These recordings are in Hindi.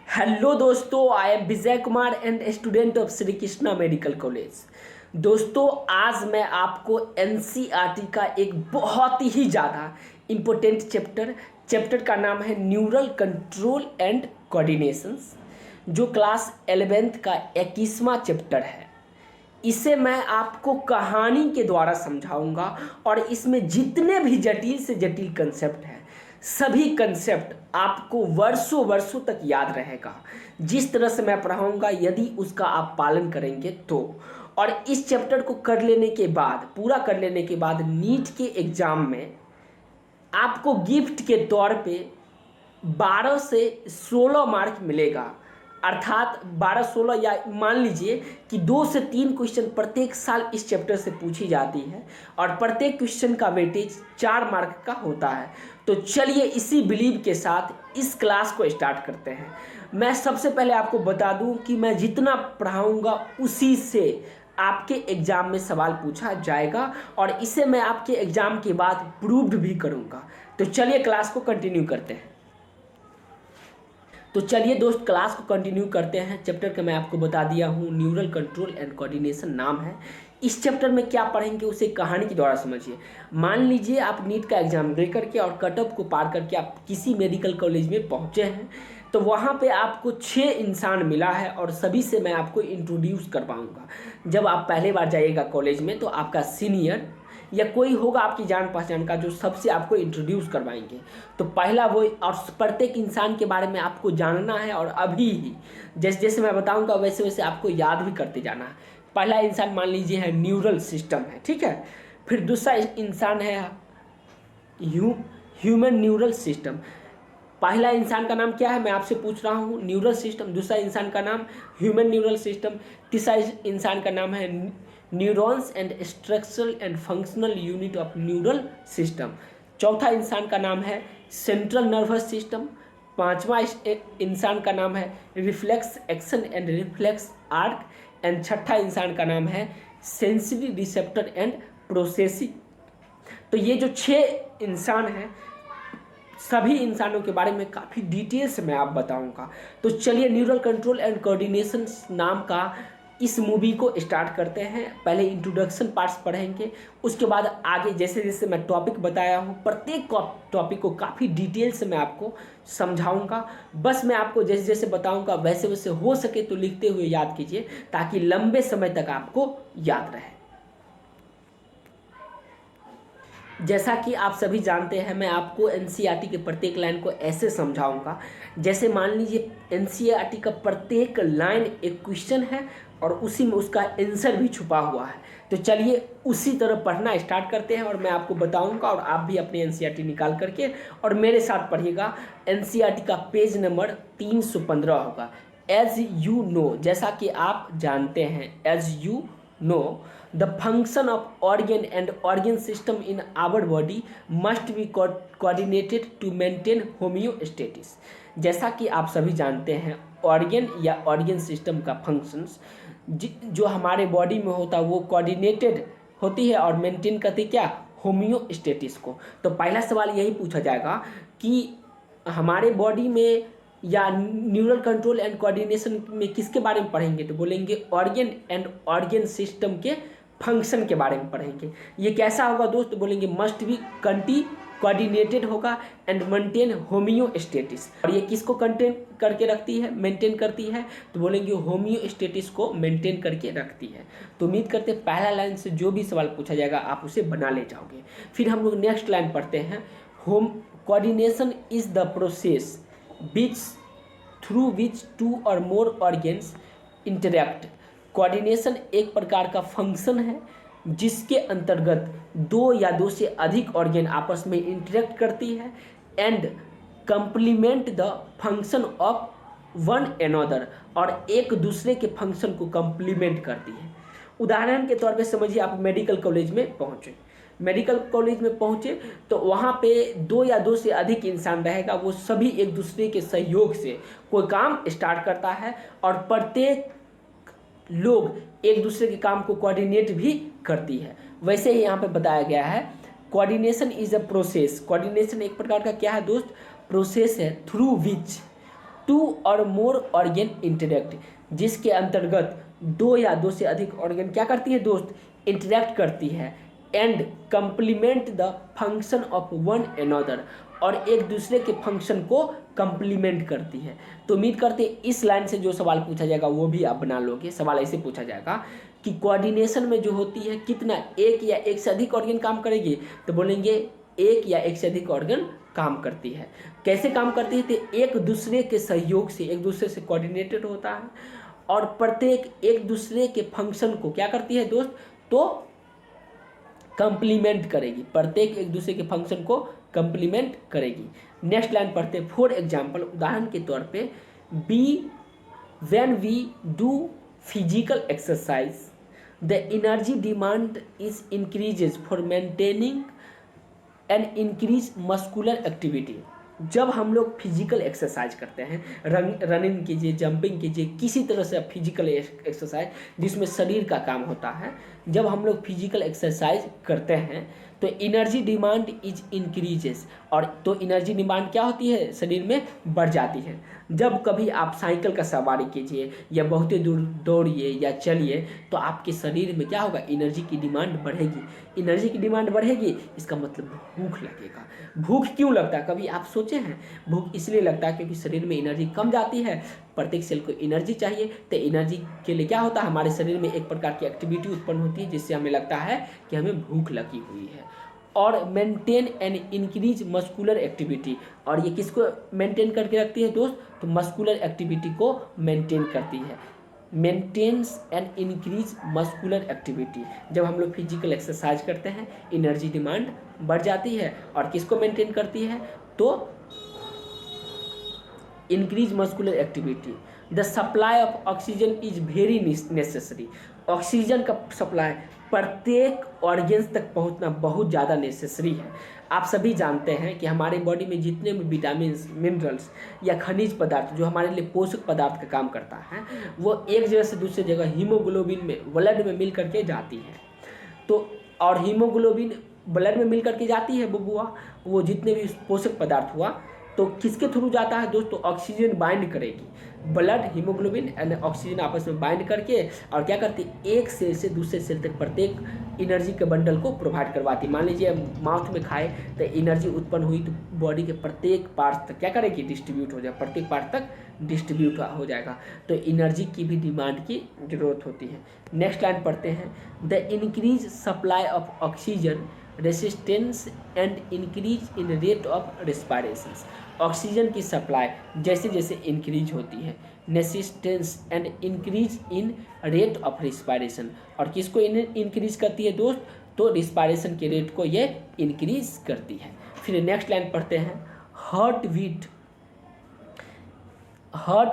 हेलो दोस्तों, I am Vijay Kumar and student of Shri Krishna medical college. दोस्तों, आज मैं आपको एनसीईआरटी का एक बहुत ही ज़्यादा इम्पोर्टेंट चैप्टर का नाम है न्यूरल कंट्रोल एंड कोऑर्डिनेशंस, जो क्लास 11th का 21वां चैप्टर है। इसे मैं आपको कहानी के द्वारा समझाऊंगा और इसमें जितने भी जटिल से जटिल कंसेप्ट हैं, सभी कंसेप्ट आपको वर्षों वर्षों तक याद रहेगा। जिस तरह से मैं पढ़ाऊंगा, यदि उसका आप पालन करेंगे तो। और इस चैप्टर को कर लेने के बाद, पूरा कर लेने के बाद, नीट के एग्ज़ाम में आपको गिफ्ट के तौर पे 12 से 16 मार्क मिलेगा। अर्थात 12-16, या मान लीजिए कि 2 से 3 क्वेश्चन प्रत्येक साल इस चैप्टर से पूछी जाती है और प्रत्येक क्वेश्चन का वेटेज 4 मार्क का होता है। तो चलिए इसी बिलीव के साथ इस क्लास को स्टार्ट करते हैं। मैं सबसे पहले आपको बता दूं कि मैं जितना पढ़ाऊंगा उसी से आपके एग्ज़ाम में सवाल पूछा जाएगा और इसे मैं आपके एग्ज़ाम के बाद प्रूव्ड भी करूंगा। तो चलिए क्लास को कंटिन्यू करते हैं। तो चलिए दोस्त, क्लास को कंटिन्यू करते हैं। चैप्टर का मैं आपको बता दिया हूँ, न्यूरल कंट्रोल एंड कोऑर्डिनेशन नाम है। इस चैप्टर में क्या पढ़ेंगे उसे कहानी के द्वारा समझिए। मान लीजिए आप नीट का एग्जाम दे करके और कट ऑफ को पार करके आप किसी मेडिकल कॉलेज में पहुँचे हैं, तो वहाँ पे आपको 6 इंसान मिला है और सभी से मैं आपको इंट्रोड्यूस करवाऊँगा। जब आप पहले बार जाइएगा कॉलेज में तो आपका सीनियर या कोई होगा आपकी जान पहचान का जो सबसे आपको इंट्रोड्यूस करवाएंगे। तो पहला वो, और प्रत्येक इंसान के बारे में आपको जानना है और अभी ही जैसे जैसे मैं बताऊंगा वैसे वैसे आपको याद भी करते जाना है। पहला इंसान मान लीजिए है न्यूरल सिस्टम है, ठीक है। फिर दूसरा इंसान है ह्यूमन न्यूरल सिस्टम। पहला इंसान का नाम क्या है मैं आपसे पूछ रहा हूँ, न्यूरल सिस्टम। दूसरा इंसान का नाम ह्यूमन न्यूरल सिस्टम। तीसरा इंसान का नाम है neurons and structural and functional unit of neural system. चौथा इंसान का नाम है सेंट्रल नर्वस सिस्टम। पांचवा इंसान का नाम है reflex action and reflex arc. And छठा इंसान का नाम है सेंसरी रिसेप्टर एंड प्रोसेसिंग। तो ये जो 6 इंसान हैं, सभी इंसानों के बारे में काफ़ी डिटेल से मैं आप बताऊंगा। तो चलिए न्यूरल कंट्रोल एंड कोऑर्डिनेशन नाम का इस मूवी को स्टार्ट करते हैं। पहले इंट्रोडक्शन पार्ट्स पढ़ेंगे, उसके बाद आगे जैसे जैसे मैं टॉपिक बताया हूँ प्रत्येक टॉपिक को काफ़ी डिटेल से मैं आपको समझाऊंगा। बस मैं आपको जैसे जैसे बताऊंगा वैसे वैसे हो सके तो लिखते हुए याद कीजिए, ताकि लंबे समय तक आपको याद रहे। जैसा कि आप सभी जानते हैं, मैं आपको एनसीईआरटी के प्रत्येक लाइन को ऐसे समझाऊंगा जैसे मान लीजिए एनसीईआरटी का प्रत्येक लाइन एक क्वेश्चन है और उसी में उसका आंसर भी छुपा हुआ है। तो चलिए उसी तरह पढ़ना स्टार्ट करते हैं और मैं आपको बताऊंगा और आप भी अपनी एनसीईआरटी निकाल करके और मेरे साथ पढ़िएगा। एनसीईआरटी का पेज नंबर 315 होगा। एज यू नो, जैसा कि आप जानते हैं, as you know the function of organ and organ system in our body must be coordinated to maintain homeostasis। जैसा कि आप सभी जानते हैं, ऑर्गन या ऑर्गन सिस्टम का फंक्शंस जो हमारे बॉडी में होता है वो कोऑर्डिनेटेड होती है और मेंटेन करती क्या, होम्योस्टेटिस को। तो पहला सवाल यही पूछा जाएगा कि हमारे बॉडी में या न्यूरल कंट्रोल एंड कोऑर्डिनेशन में किसके बारे में पढ़ेंगे, तो बोलेंगे ऑर्गन एंड ऑर्गन सिस्टम के फंक्शन के बारे में पढ़ेंगे। ये कैसा होगा दोस्त, बोलेंगे मस्ट बी कोऑर्डिनेटेड होगा एंड मेंटेन होम्योस्टेटिस। और ये किसको कंटेन करके रखती है, मेंटेन करती है, तो बोलेंगे होम्योस्टेटिस को मेंटेन करके रखती है। तो उम्मीद करते हैं पहला लाइन से जो भी सवाल पूछा जाएगा आप उसे बना ले जाओगे। फिर हम लोग नेक्स्ट लाइन पढ़ते हैं। Home coordination is the process through which 2 और मोर ऑर्गन्स इंटरैक्ट। कोऑर्डिनेशन एक प्रकार का फंक्शन है जिसके अंतर्गत 2 या 2 से अधिक ऑर्गन आपस में इंटरेक्ट करती है and complement the function of one another, और एक दूसरे के फंक्शन को कंप्लीमेंट करती है। उदाहरण के तौर पे समझिए आप मेडिकल कॉलेज में पहुँचे। मेडिकल कॉलेज में पहुँचे तो वहाँ पे 2 या 2 से अधिक इंसान रहेगा, वो सभी एक दूसरे के सहयोग से कोई काम स्टार्ट करता है और प्रत्येक लोग एक दूसरे के काम को कोऑर्डिनेट भी करती है। वैसे ही यहाँ पे बताया गया है coordination is a process. Coordination एक प्रकार का क्या है दोस्त, प्रोसेस है थ्रू विच टू और मोर ऑर्गन इंटरेक्ट, जिसके अंतर्गत दो या दो से अधिक ऑर्गन क्या करती है दोस्त, इंटरेक्ट करती है, and complement the function of one another, और एक दूसरे के फंक्शन को कंप्लीमेंट करती है। तो उम्मीद करते हैं इस लाइन से जो सवाल पूछा जाएगा वो भी आप बना लोगे। सवाल ऐसे पूछा जाएगा कि कोऑर्डिनेशन में जो होती है कितना, एक या एक से अधिक ऑर्गन काम करेगी, तो बोलेंगे एक या एक से अधिक ऑर्गन काम करती है। कैसे काम करती है, तो एक दूसरे के सहयोग से, एक दूसरे से कोऑर्डिनेटेड होता है, और प्रत्येक एक दूसरे के फंक्शन को क्या करती है दोस्त, तो कंप्लीमेंट करेगी, प्रत्येक एक दूसरे के फंक्शन को कंप्लीमेंट करेगी। नेक्स्ट लाइन पढ़ते हैं। फॉर एग्जाम्पल, उदाहरण के तौर पे, B when we do physical exercise the energy demand is increases for maintaining and increase muscular activity. जब हम लोग फिजिकल एक्सरसाइज करते हैं, रनिंग कीजिए, जंपिंग कीजिए, किसी तरह से फिजिकल एक्सरसाइज जिसमें शरीर का काम होता है, जब हम लोग फिजिकल एक्सरसाइज करते हैं तो एनर्जी डिमांड इज इंक्रीजेस, और तो एनर्जी डिमांड क्या होती है, शरीर में बढ़ जाती है। जब कभी आप साइकिल का सवारी कीजिए या बहुत दूर दौड़िए या चलिए तो आपके शरीर में क्या होगा, एनर्जी की डिमांड बढ़ेगी। एनर्जी की डिमांड बढ़ेगी, इसका मतलब भूख लगेगा। भूख क्यों लगता है, कभी आप सोचे हैं? भूख इसलिए लगता है क्योंकि शरीर में एनर्जी कम जाती है, प्रत्येक सेल को एनर्जी चाहिए, तो एनर्जी के लिए क्या होता है, हमारे शरीर में एक प्रकार की एक्टिविटी उत्पन्न होती है जिससे हमें लगता है कि हमें भूख लगी हुई है। और maintain and increase muscular activity, और ये किसको मेंटेन करके रखती है दोस्त, तो मस्कुलर एक्टिविटी को मेंटेन करती है। Maintenance and increase muscular activity, जब हम लोग फिजिकल एक्सरसाइज करते हैं एनर्जी डिमांड बढ़ जाती है, और किसको मेंटेन करती है, तो increase muscular activity. The supply of oxygen is very necessary, oxygen का सप्लाई प्रत्येक ऑर्गन्स तक पहुंचना बहुत ज़्यादा नेसेसरी है। आप सभी जानते हैं कि हमारे बॉडी में जितने भी विटामिन, मिनरल्स या खनिज पदार्थ जो हमारे लिए पोषक पदार्थ का काम करता है, वो एक जगह से दूसरी जगह हीमोग्लोबिन में, ब्लड में मिल करके जाती है। तो और हीमोग्लोबिन ब्लड में मिल करके जाती है बबुआ, वो जितने भी पोषक पदार्थ हुआ तो किसके थ्रू जाता है दोस्तों, ऑक्सीजन बाइंड करेगी। ब्लड, हीमोग्लोबिन एंड ऑक्सीजन आपस में बाइंड करके और क्या करती है, एक सेल से दूसरे सेल तक प्रत्येक एनर्जी के बंडल को प्रोवाइड करवाती है। मान लीजिए माउथ में खाए तो एनर्जी उत्पन्न हुई तो बॉडी के प्रत्येक पार्ट तक क्या करेगी, डिस्ट्रीब्यूट हो जाए, प्रत्येक पार्ट तक डिस्ट्रीब्यूट हो जाएगा। तो एनर्जी की भी डिमांड की जरूरत होती है। नेक्स्ट लाइन पढ़ते हैं। The increase supply of oxygen resistance and increase in rate of respiration, oxygen की सप्लाई जैसे जैसे इंक्रीज होती है, resistance and increase in rate of respiration, और किसको इंक्रीज करती है दोस्त, तो रेस्पिरेशन के रेट को ये इंक्रीज करती है। फिर नेक्स्ट लाइन पढ़ते हैं। Heart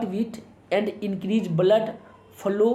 beat and increase blood flow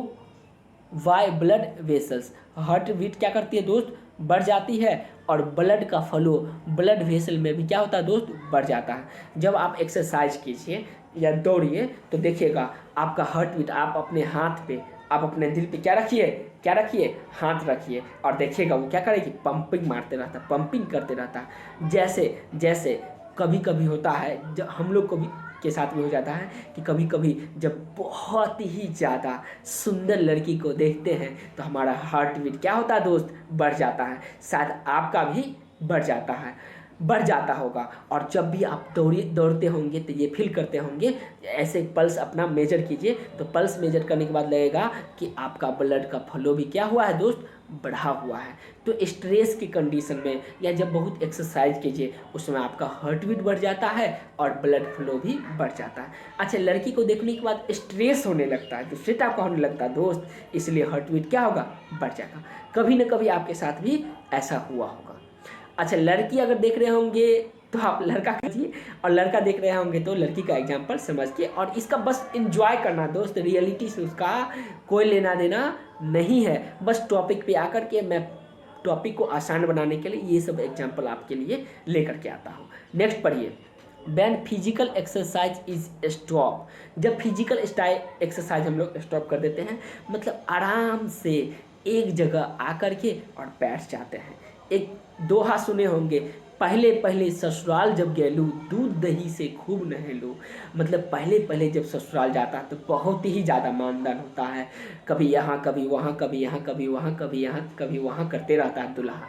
via blood vessels, heart beat क्या करती है दोस्त, बढ़ जाती है, और ब्लड का फ्लो ब्लड वेसल में भी क्या होता है दोस्त, बढ़ जाता है। जब आप एक्सरसाइज कीजिए या दौड़िए तो देखिएगा आपका हार्ट बीट, आप अपने हाथ पे, आप अपने दिल पे क्या रखिए, हाथ रखिए, और देखिएगा वो क्या करेगी, पंपिंग मारते रहता है, पंपिंग करते रहता है। जैसे जैसे कभी कभी होता है, जब हम लोग को भी के साथ भी हो जाता है कि कभी कभी जब बहुत ही ज़्यादा सुंदर लड़की को देखते हैं तो हमारा हार्ट बीट क्या होता है दोस्त, बढ़ जाता है। शायद आपका भी बढ़ जाता होगा। और जब भी आप दौड़ते होंगे तो ये फील करते होंगे, ऐसे पल्स अपना मेजर कीजिए, तो पल्स मेजर करने के बाद लगेगा कि आपका ब्लड का फ्लो भी क्या हुआ है दोस्त, बढ़ा हुआ है। तो स्ट्रेस की कंडीशन में या जब बहुत एक्सरसाइज कीजिए उसमें आपका हार्ट बीट बढ़ जाता है और ब्लड फ्लो भी बढ़ जाता है। अच्छा, लड़की को देखने के बाद स्ट्रेस होने लगता है, दूसरे टाइप का होने लगता है दोस्त, इसलिए हार्ट बीट क्या होगा, बढ़ जाएगा। कभी न कभी आपके साथ भी ऐसा हुआ होगा। अच्छा, लड़की अगर देख रहे होंगे तो आप लड़का कीजिए, और लड़का देख रहे होंगे तो लड़की का एग्जाम्पल समझ के, और इसका बस एंजॉय करना दोस्त, रियलिटी से उसका कोई लेना देना नहीं है। बस टॉपिक पे आकर के मैं टॉपिक को आसान बनाने के लिए ये सब एग्जाम्पल आपके लिए लेकर के आता हूँ। नेक्स्ट पढ़िए। When physical exercise is stop, जब फिजिकल एक्सरसाइज हम लोग स्टॉप कर देते हैं, मतलब आराम से एक जगह आकर के और बैठ जाते हैं। एक दोहा सुने होंगे, पहले पहले ससुराल जब गेलू दूध दही से खूब नहेलू। मतलब पहले पहले जब ससुराल जाता है तो बहुत ही ज़्यादा मानदान होता है, कभी यहाँ कभी वहाँ, कभी यहाँ कभी वहाँ, कभी यहाँ कभी वहाँ करते रहता है दूल्हा।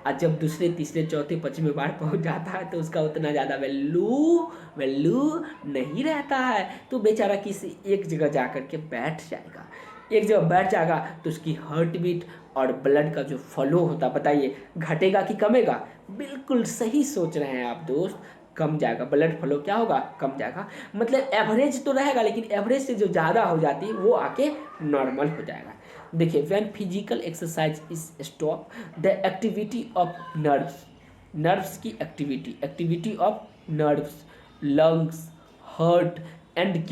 और जब दूसरे तीसरे चौथे पाँचवें बार पहुँच जाता है तो उसका उतना ज़्यादा वैल्यू नहीं रहता है। तो बेचारा किसी एक जगह जा कर के बैठ जाएगा, एक जगह बैठ जाएगा तो उसकी हार्ट बीट और ब्लड का जो फ्लो होता, बताइए घटेगा कि कमेगा? बिल्कुल सही सोच रहे हैं आप दोस्त, कम जाएगा। ब्लड फ्लो क्या होगा? कम जाएगा। मतलब एवरेज तो रहेगा, लेकिन एवरेज से जो ज़्यादा हो जाती है वो आके नॉर्मल हो जाएगा। देखिए, when physical exercise is stop the activity of nerves की activity of nerves, lungs, heart and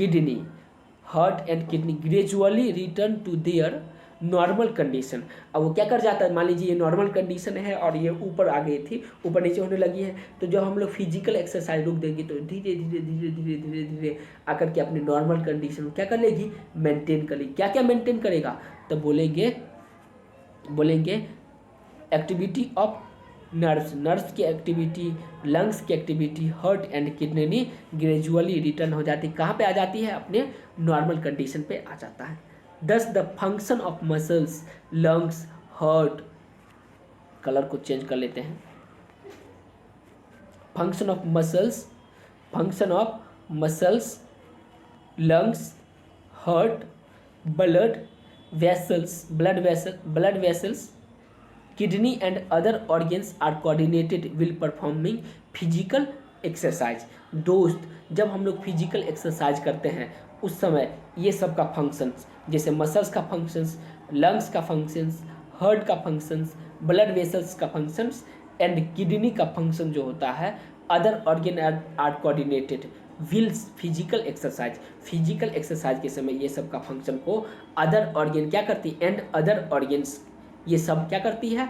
kidney gradually return to their normal condition. अब वो क्या कर जाता है, मान लीजिए ये नॉर्मल कंडीशन है और ये ऊपर आ गई थी, ऊपर नीचे होने लगी है, तो जब हम लोग फिजिकल एक्सरसाइज रुक देंगे तो धीरे धीरे धीरे धीरे धीरे धीरे आकर के अपनी नॉर्मल कंडीशन क्या कर लेगी? मेंटेन कर लेगी। क्या क्या मेंटेन करेगा? तो बोलेंगे एक्टिविटी ऑफ नर्व्स की एक्टिविटी, लंग्स की activity, heart and kidney gradually return हो जाती है। कहाँ पे आ जाती है? अपने नॉर्मल कंडीशन पे आ जाता है। Thus the function of muscles, lungs, heart, colour को चेंज कर लेते हैं। Function of muscles, lungs, heart, blood vessels, kidney and other organs are coordinated will performing physical exercise. दोस्त, जब हम लोग फिजिकल एक्सरसाइज करते हैं उस समय ये सब का फंक्शंस, जैसे मसल्स का फंक्शंस, लंग्स का फंक्शंस, हार्ट का फंक्शंस, ब्लड वेसल्स का फंक्शंस एंड किडनी का फंक्शन जो होता है, other organ are coordinated will physical exercise के समय ये सब का फंक्शन को अदर ऑर्गन क्या करती है? एंड अदर ऑर्गन्स ये सब क्या करती है?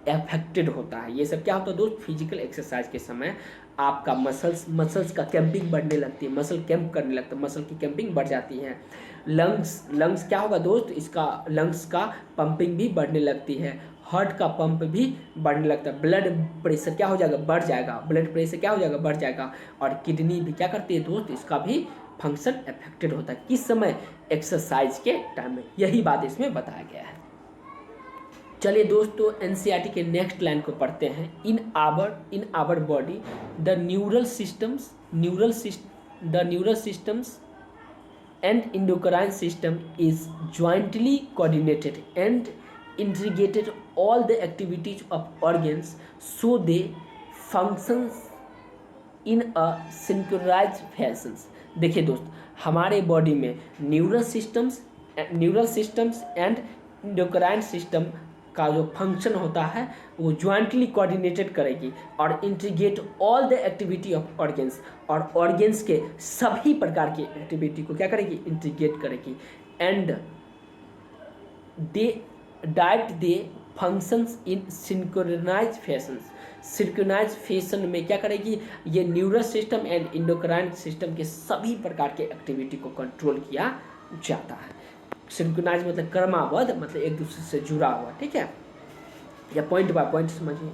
अफेक्टेड होता है। ये सब क्या होता है दोस्त? फिजिकल एक्सरसाइज के समय आपका मसल्स का कैंपिंग बढ़ने लगती है, मसल कैंप करने लगता है, मसल की कैंपिंग बढ़ जाती है। लंग्स क्या होगा दोस्त? इसका लंग्स का पंपिंग भी बढ़ने लगती है, हार्ट का पंप भी बढ़ने लगता है, ब्लड प्रेशर क्या हो जाएगा? बढ़ जाएगा, ब्लड प्रेशर क्या हो जाएगा? बढ़ जाएगा। और किडनी भी क्या करती है दोस्त? इसका भी फंक्शन अफेक्टेड होता है। किस समय? एक्सरसाइज के टाइम में। यही बात इसमें बताया गया है। चलिए दोस्तों, एनसीईआरटी के नेक्स्ट लाइन को पढ़ते हैं। In our body the neural systems and endocrine system is jointly coordinated and integrated all the activities of organs so they functions in a synchronized fashion। देखिए दोस्त, हमारे बॉडी में neural systems and endocrine system का जो फंक्शन होता है वो ज्वाइंटली कोऑर्डिनेटेड करेगी और integrate all the activity of organs, और ऑर्गन्स के सभी प्रकार की एक्टिविटी को क्या करेगी? इंटीग्रेट करेगी। And they functions in synchronise fashion में क्या करेगी? ये neural system and endocrine system के सभी प्रकार के एक्टिविटी को कंट्रोल किया जाता है। सिंक्रोनाइज मतलब क्रमबद्ध, मतलब एक दूसरे से जुड़ा हुआ, ठीक है? या पॉइंट बाय पॉइंट समझिए।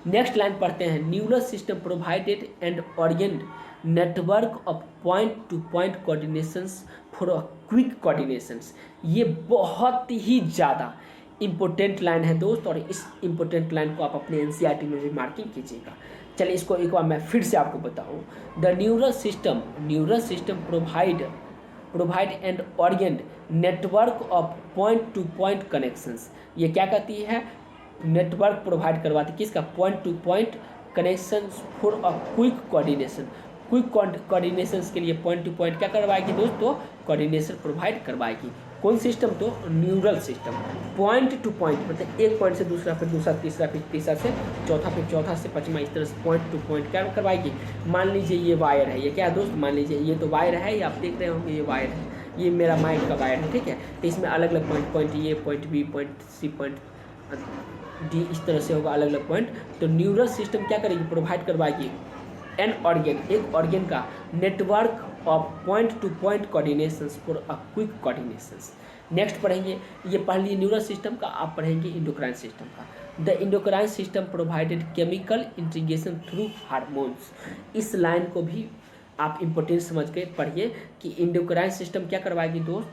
नेक्स्ट लाइन पढ़ते हैं। Neural system provided and organ network of point to point coordinations for a quick coordinations. ये बहुत ही ज़्यादा इम्पोर्टेंट लाइन है दोस्त, और इस इम्पोर्टेंट लाइन को आप अपने एनसीईआरटी में भी मार्किंग कीजिएगा। चलिए इसको एक बार मैं फिर से आपको बताऊँ। The neural system provide and organ network of point to point connections. ये क्या कहती है? नेटवर्क प्रोवाइड करवाती है किसका? Point to point connections for a quick coordination. Quick coordinations के लिए पॉइंट टू पॉइंट क्या करवाएगी दोस्तों? कोऑर्डिनेशन प्रोवाइड करवाएगी। कौन सिस्टम? तो neural system. Point to point मतलब एक पॉइंट से दूसरा, फिर दूसरा, तीसरा, फिर तीसरा से चौथा, फिर चौथा से पाँचवा, इस तरह से पॉइंट टू पॉइंट क्या करवाएगी? मान लीजिए ये वायर है, ये क्या है दोस्त? मान लीजिए ये तो वायर है, ये आप देख रहे होंगे, ये वायर है, ये मेरा माइक का वायर है, ठीक है? तो इसमें अलग अलग point A, point B, point C, point D, इस तरह से होगा अलग अलग पॉइंट। तो न्यूरल सिस्टम क्या करेगी? प्रोवाइड करवाएगी एन ऑर्गेन, एक ऑर्गेन का network of point to point coordinations for a quick coordinations. Next पढ़ेंगे, ये पढ़ लिए न्यूरल सिस्टम का, आप पढ़ेंगे इंडोक्राइन सिस्टम का। The endocrine system provided chemical integration through hormones. इस लाइन को भी आप इम्पोर्टेंस समझ के पढ़िए कि इंडोक्राइन सिस्टम क्या करवाएगी दोस्त,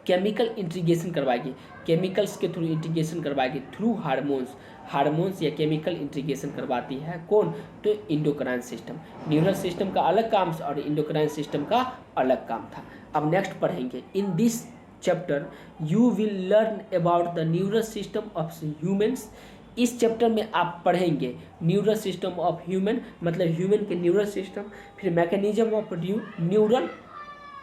केमिकल इंटीग्रेशन करवाएगी, केमिकल्स के थ्रू इंटीग्रेशन करवाएगी थ्रू हार्मोन्स। हार्मोन्स या केमिकल इंटीग्रेशन करवाती है कौन, तो इंडोक्राइन सिस्टम। न्यूरल सिस्टम का अलग काम और इंडोक्राइन सिस्टम का अलग काम था। अब नेक्स्ट पढ़ेंगे, in this chapter you will learn about the neural system of humans. इस चैप्टर में आप पढ़ेंगे न्यूरल सिस्टम ऑफ ह्यूमन, मतलब ह्यूमन के न्यूरल सिस्टम, फिर mechanism of neural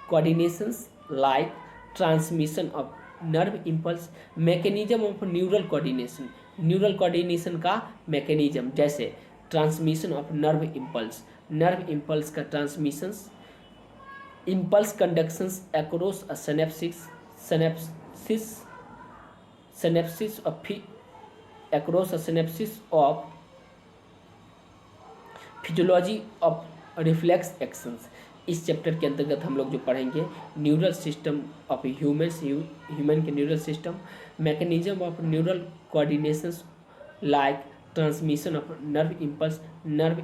coordinations like transmission of nerve impulse, mechanism of neural coordination, neural coordination का मैकेनिज्म, जैसे transmission of nerve impulse, nerve impulse का transmissions, impulse conductions across a synapses of across a synapses of physiology of reflex actions. इस चैप्टर के अंतर्गत हम लोग जो पढ़ेंगे न्यूरल सिस्टम ऑफ ह्यूमन के neural system, mechanism of neural coordinations like transmission of nerve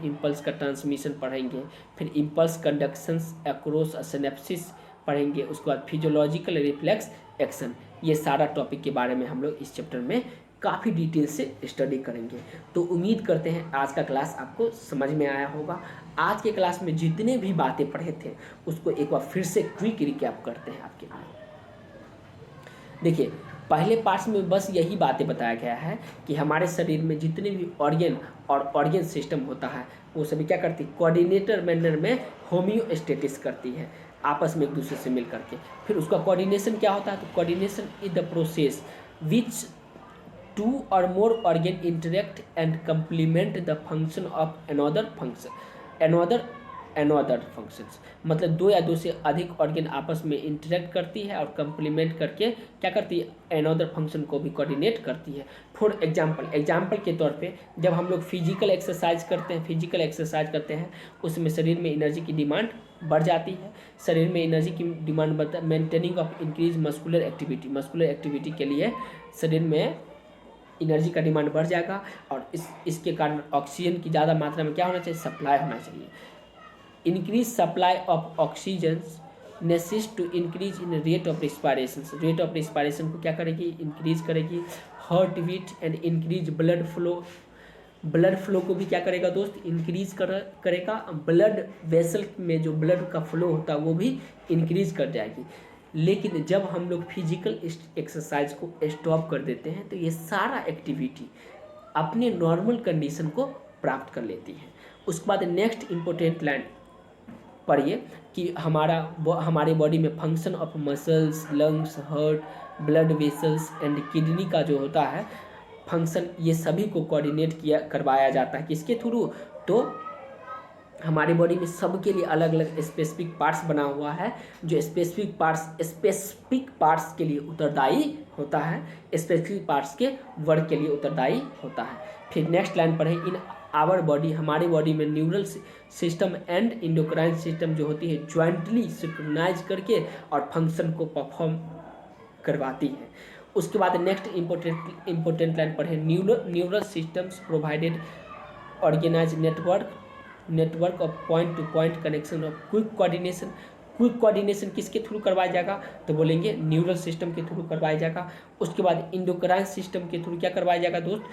impulse का ट्रांसमिशन पढ़ेंगे, फिर इम्पल्स कंडक्शंस अक्रॉस अ सिनेप्सिस पढ़ेंगे, उसके बाद फिजियोलॉजिकल रिफ्लेक्स एक्शन। ये सारा टॉपिक के बारे में हम लोग इस चैप्टर में काफ़ी डिटेल से स्टडी करेंगे। तो उम्मीद करते हैं आज का क्लास आपको समझ में आया होगा। आज के क्लास में जितने भी बातें पढ़े थे उसको एक बार फिर से क्विक रिकैप करते हैं आपके लिए। देखिए, पहले पार्ट्स में बस यही बातें बताया गया है कि हमारे शरीर में जितने भी ऑर्गन और ऑर्गन सिस्टम होता है वो सभी क्या करती है, कोऑर्डिनेटर मैनर में होम्योस्टेटिस करती है, आपस में एक दूसरे से मिल करके। फिर उसका कोऑर्डिनेशन क्या होता है, तो coordination is the process which two or more organ interact and complement the function of another functions। मतलब दो या दो से अधिक ऑर्गन आपस में इंटरेक्ट करती है और कंप्लीमेंट करके क्या करती है, अनदर फंक्शन को भी कोऑर्डिनेट करती है। फॉर एग्जाम्पल के तौर पे जब हम लोग फिजिकल एक्सरसाइज करते हैं उसमें शरीर में एनर्जी की डिमांड बढ़ जाती है। शरीर में एनर्जी की डिमांड बढ़ता है, maintaining of increase muscular activity के लिए शरीर में एनर्जी का डिमांड बढ़ जाएगा और इसके कारण ऑक्सीजन की ज़्यादा मात्रा में क्या होना चाहिए, सप्लाई होना चाहिए। Increase supply of oxygen necessitate to increase in rate of respiration को क्या करेगी, इंक्रीज करेगी। Heart beat and increase blood flow को भी क्या करेगा दोस्त, इंक्रीज करेगा। ब्लड वेसल में जो ब्लड का फ्लो होता है वो भी इंक्रीज कर जाएगी। लेकिन जब हम लोग फिजिकल एक्सरसाइज को स्टॉप कर देते हैं तो ये सारा एक्टिविटी अपने नॉर्मल कंडीशन को प्राप्त कर लेती है। उसके बाद नेक्स्ट इम्पोर्टेंट लाइन पढ़िए कि हमारे बॉडी में function of muscles, lungs, heart, blood vessels and kidney का जो होता है फंक्शन, ये सभी को कोऑर्डिनेट करवाया जाता है किसके थ्रू, तो हमारे बॉडी में सबके लिए अलग अलग स्पेसिफिक पार्ट्स बना हुआ है जो स्पेसिफिक पार्ट्स के लिए उत्तरदायी होता है, स्पेसिफिक पार्ट्स के वर्क के लिए उत्तरदायी होता है। फिर नेक्स्ट लाइन पढ़े, इन आवर बॉडी, हमारे बॉडी में neural system and endocrine system जो होती है ज्वाइंटली सिंक्रोनाइज करके और फंक्शन को परफॉर्म करवाती है। उसके बाद नेक्स्ट इम्पोर्टेंट लाइन पढ़े, neural systems provided organise network of point to point connection of quick coordination किसके थ्रू करवाया जाएगा, तो बोलेंगे न्यूरल सिस्टम के थ्रू करवाया जाएगा। उसके बाद इंडोक्राइन सिस्टम के थ्रू क्या करवाया जाएगा दोस्त,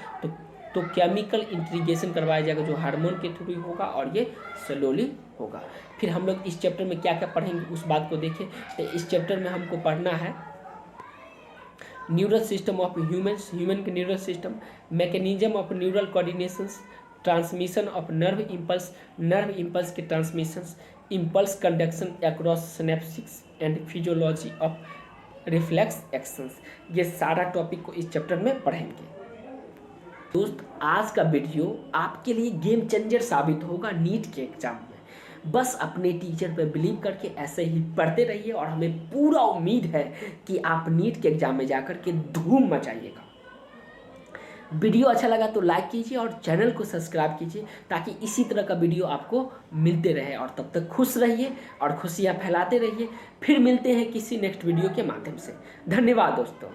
तो केमिकल इंटीग्रेशन करवाया जाएगा जो हार्मोन के थ्रू होगा और ये स्लोली होगा। फिर हम लोग इस चैप्टर में क्या क्या पढ़ेंगे उस बात को देखें। तो इस चैप्टर में हमको पढ़ना है न्यूरल सिस्टम ऑफ ह्यूमन के neural system, mechanism of neural coordinations, transmission of nerve impulse के transmissions, impulse conduction across synapsis and physiology of reflex actions. ये सारा टॉपिक को इस चैप्टर में पढ़ेंगे। दोस्त, आज का वीडियो आपके लिए गेम चेंजर साबित होगा नीट के एग्जाम में। बस अपने टीचर पर बिलीव करके ऐसे ही पढ़ते रहिए और हमें पूरा उम्मीद है कि आप नीट के एग्जाम में जाकर के धूम मचाइएगा। वीडियो अच्छा लगा तो लाइक कीजिए और चैनल को सब्सक्राइब कीजिए ताकि इसी तरह का वीडियो आपको मिलते रहे। और तब तक खुश रहिए और खुशियाँ फैलाते रहिए। फिर मिलते हैं किसी नेक्स्ट वीडियो के माध्यम से। धन्यवाद दोस्तों।